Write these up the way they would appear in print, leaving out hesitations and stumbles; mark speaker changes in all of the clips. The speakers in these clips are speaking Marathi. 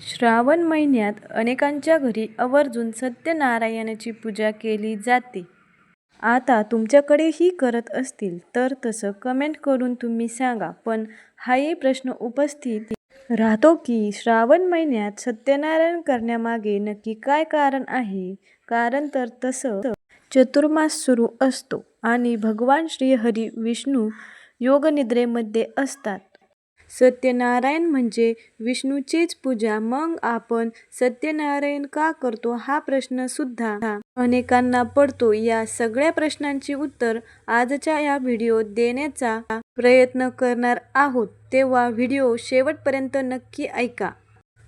Speaker 1: श्रावण महिन्यात अनेकांच्या घरी आवर्जून सत्यनारायणाची पूजा केली जाते. आता तुमच्याकडेही करत असतील तर तसं कमेंट करून तुम्ही सांगा. पण हाही प्रश्न उपस्थित राहतो की श्रावण महिन्यात सत्यनारायण करण्यामागे नक्की काय कारण आहे? कारण तर तसं चातुर्मास सुरू असतो आणि भगवान श्री हरी विष्णू योगनिद्रेमध्ये असतात. सत्यनारायण म्हणजे विष्णूचीच पूजा. मग आपण सत्यनारायण का करतो हा प्रश्न सुद्धा अनेकांना पडतो. या सगळ्या प्रश्नांची उत्तर आजच्या या व्हिडिओत देण्याचा प्रयत्न करणार आहोत, तेव्हा व्हिडिओ शेवटपर्यंत नक्की ऐका.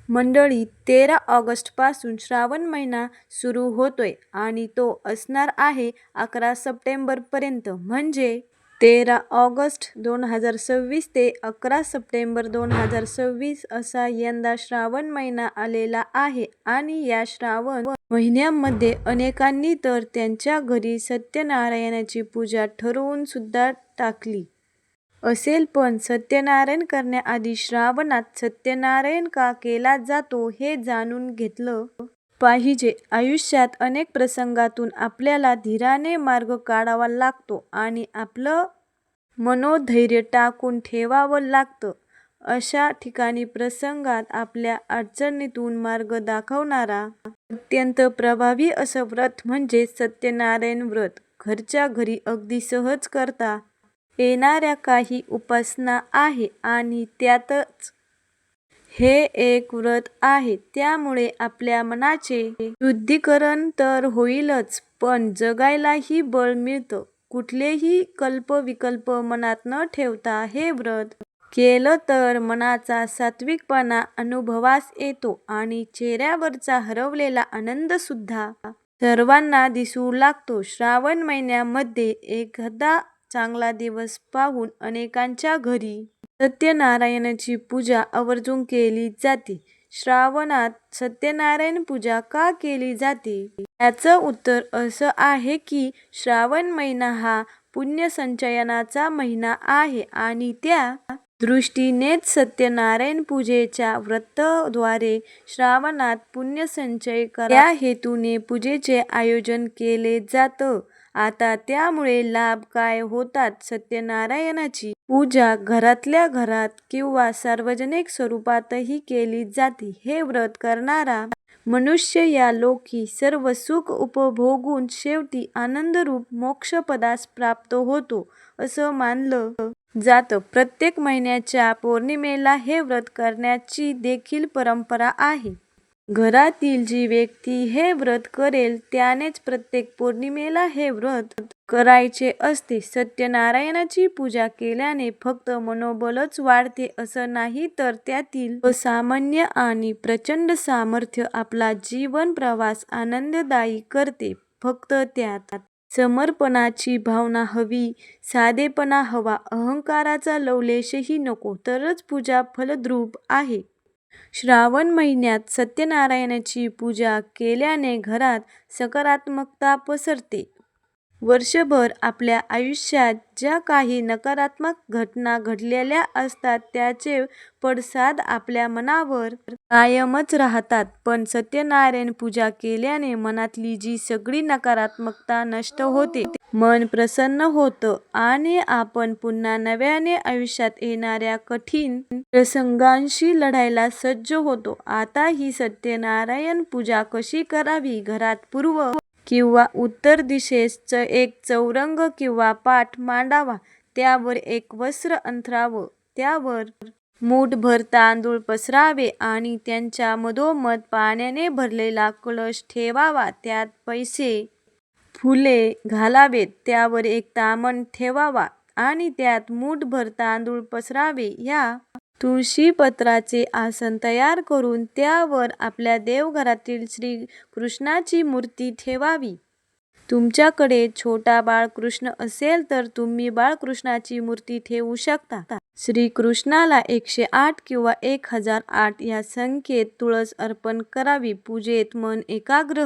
Speaker 1: मंडळी, 13 ऑगस्ट पासून श्रावण महिना सुरू होतोय आणि तो असणार आहे 11 सप्टेंबर पर्यंत. म्हणजे 13 ऑगस्ट 2026 ते 11 सप्टेंबर 2026 असा यंदा श्रावण महिना आलेला आहे. आणि या श्रावण महिन्यामध्ये अनेकांनी तर त्यांच्या घरी सत्यनारायणाची पूजा ठरवून सुद्धा टाकली असेल. पण सत्यनारायण करण्याआधी श्रावणात सत्यनारायण का केला जातो हे जाणून घेतलं पाहिजे. आयुष्यात अनेक प्रसंगातून आपल्याला धीराने मार्ग काढावा लागतो आणि आपलं मनोधैर्य टाकून ठेवावं लागतं. अशा ठिकाणी प्रसंगात आपल्या अडचणीतून मार्ग दाखवणारा अत्यंत प्रभावी असं व्रत म्हणजे सत्यनारायण व्रत. घरच्या घरी अगदी सहज करता येणाऱ्या काही उपासना आहे आणि त्यातच हे एक व्रत आहे. त्यामुळे आपल्या मनाचे शुद्धीकरण तर होईलच, पण जगायलाही बळ मिळतं. कुठलेही कल्पविकल्प मनात न ठेवता हे व्रत केलं तर मनाचा सात्विकपणा अनुभवास येतो आणि चेहऱ्यावरचा हरवलेला आनंद सुद्धा सर्वांना दिसू लागतो. श्रावण महिन्यामध्ये एखादा चांगला दिवस पाहून अनेकांच्या घरी सत्यनारायणाची पूजा आवर्जून केली जाते. श्रावणात सत्यनारायण पूजा का केली जाते? याचं उत्तर असं आहे की श्रावण महिना हा पुण्यसंचयनाचा महिना आहे आणि त्या दृष्टीनेच सत्यनारायण पूजेच्या व्रताद्वारे श्रावणात पुण्यसंचय करा या हेतूने पूजेचे आयोजन केले जातं. आता त्यामुळे लाभ काय होतात? सत्यनारायणाची पूजा घरातल्या घरात किंवा सार्वजनिक स्वरूपातही केली जाते. हे व्रत करणारा मनुष्य या लोकी सर्व सुख उपभोगून शेवटी आनंदरूप मोक्षपदास प्राप्त होतो असं मानलं जातं. प्रत्येक महिन्याच्या पौर्णिमेला हे व्रत करण्याची देखील परंपरा आहे. घरातील जी व्यक्ती हे व्रत करेल त्यानेच प्रत्येक पौर्णिमेला हे व्रत करायचे असते. सत्यनारायणाची पूजा केल्याने फक्त मनोबलच वाढते असं नाही, तर त्यातील असामान्य आणि प्रचंड सामर्थ्य आपला जीवन प्रवास आनंददायी करते. फक्त त्यात समर्पणाची भावना हवी, साधेपणा हवा, अहंकाराचा लवलेशही नको, तरच पूजा फलद्रूप आहे. श्रावण महिन्यात सत्यनारायणाची पूजा केल्याने घरात सकारात्मकता पसरते. वर्षभर आपल्या आयुष्यात ज्या काही नकारात्मक घटना घडलेल्या असतात त्याचे पडसाद आपल्या मनावर कायमच राहतात. पण सत्यनारायण पूजा केल्याने मनातली जी सगळी नकारात्मकता नष्ट होते, मन प्रसन्न होतं आणि आपण पुन्हा नव्याने आयुष्यात येणाऱ्या कठीण प्रसंगांशी लढायला सज्ज होतो. आता ही सत्यनारायण पूजा कशी करावी? घरात पूर्व किंवा उत्तर दिशेस एक चौरंग किंवा पाट मांडावा. त्यावर एक वस्त्र अंथरावं. त्यावर मूठभर तांदूळ पसरावे आणि त्यांच्या मधोमध पाण्याने भरलेला कलश ठेवावा. त्यात पैसे, फुले घालावेत. त्यावर एक ताम्हण ठेवावा आणि त्यात मूठभर तांदूळ पसरावे. या तुळशीपत्राचे आसन तयार करून त्यावर आपल्या देवघरातील श्रीकृष्णाची मूर्ती ठेवावी. तुमच्याकडे छोटा बाळकृष्ण असेल तर तुम्ही बाळकृष्णाची मूर्ती ठेवू शकता. श्रीकृष्णाला 108 किंवा 1008 या संख्येत तुळस अर्पण करावी. पूजेत मन एकाग्र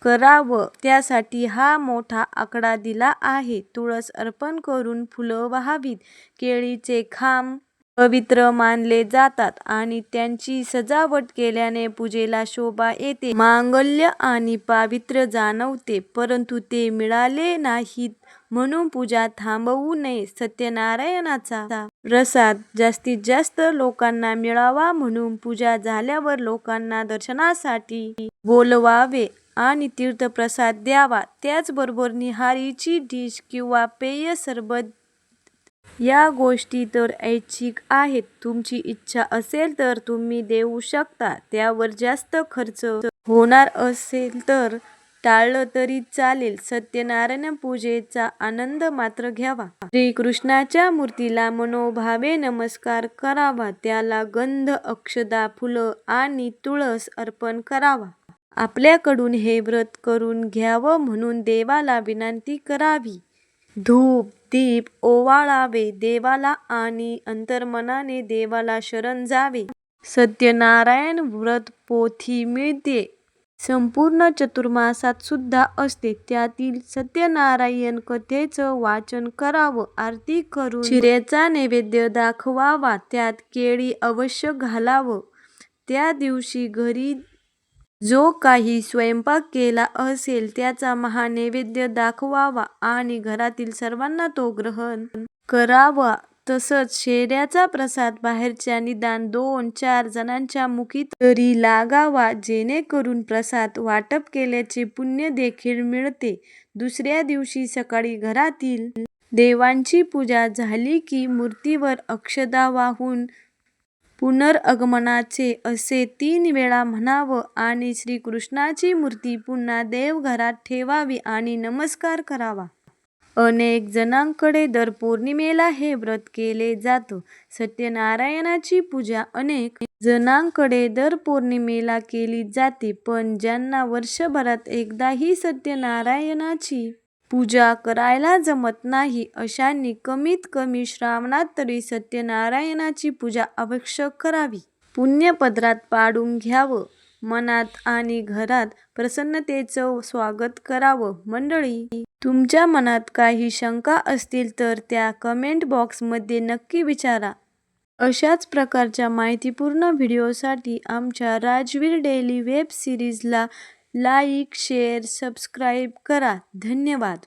Speaker 1: करावं त्यासाठी हा मोठा आकडा दिला आहे. तुळस अर्पण करून फुलं वाहावीत. केळीचे खांब पवित्र मानले जातात आणि त्यांची सजावट केल्याने पूजेला शोभा येते, मांगल्य आणि पावित्र्य जाणवते. परंतु ते मिळाले नाहीत म्हणून पूजा थांबवू नये. सत्यनारायणाचा प्रसाद जास्तीत जास्त लोकांना मिळावा म्हणून पूजा झाल्यावर लोकांना दर्शनासाठी बोलवावे आणि तीर्थप्रसाद द्यावा. त्याचबरोबर निहारीची डिश किंवा पेय, सरबत या गोष्टी तर ऐच्छिक आहेत. तुमची इच्छा असेल तर तुम्ही देऊ शकता. त्यावर जास्त खर्च होणार असेल तर टाळलं तरी चालेल. सत्यनारायण पूजेचा आनंद मात्र घ्यावा. श्रीकृष्णाच्या मूर्तीला मनोभावे नमस्कार करावा. त्याला गंध, अक्षता, फुलं आणि तुळस अर्पण करावा. आपल्याकडून हे व्रत करून घ्यावं म्हणून देवाला विनंती करावी. धूप दीप ओवाळावे देवाला आणि अंतर्मनाने देवाला शरण जावे. सत्यनारायण व्रत पोथी मिळते. संपूर्ण चतुर्मासात सुद्धा असते. त्यातील सत्यनारायण कथेचं वाचन करावं. आरती करून शिऱ्याचा नैवेद्य दाखवावा. त्यात केळी अवश्य घालावं. त्या दिवशी घरी जो काही स्वयंपाक केला असेल त्याचा महानैवेद्य दाखवावा आणि घरातील सर्वांना तो ग्रहण करावा. तसंच शेऱ्याचा प्रसाद बाहेरच्या निदान 2-4 जणांच्या मुखी तरी लागावा, जेणेकरून प्रसाद वाटप केल्याचे पुण्य देखील मिळते. दुसऱ्या दिवशी सकाळी घरातील देवांची पूजा झाली की मूर्तीवर अक्षता वाहून पुनर्गमनाचे असे 3 वेळा म्हणावं आणि श्रीकृष्णाची मूर्ती पुन्हा देवघरात ठेवावी आणि नमस्कार करावा. अनेक जणांकडे दर पौर्णिमेला हे व्रत केले जातं. सत्यनारायणाची पूजा अनेक जणांकडे दर पौर्णिमेला केली जाते. पण ज्यांना वर्षभरात एकदाही सत्यनारायणाची पूजा करायला जमत नाही अशांनी कमीत कमी श्रावणात तरी सत्यनारायणाची पूजा अवश्य करावी. पुण्यपदरात पाडून घ्यावं. मनात आणि घरात प्रसन्नतेचं स्वागत करावं. मंडळी, तुमच्या मनात काही शंका असतील तर त्या कमेंट बॉक्समध्ये नक्की विचारा. अशाच प्रकारच्या माहितीपूर्ण व्हिडिओसाठी आमच्या राजवीर डेली वेब सिरीजला लाईक, शेअर, सबस्क्राईब करा. धन्यवाद.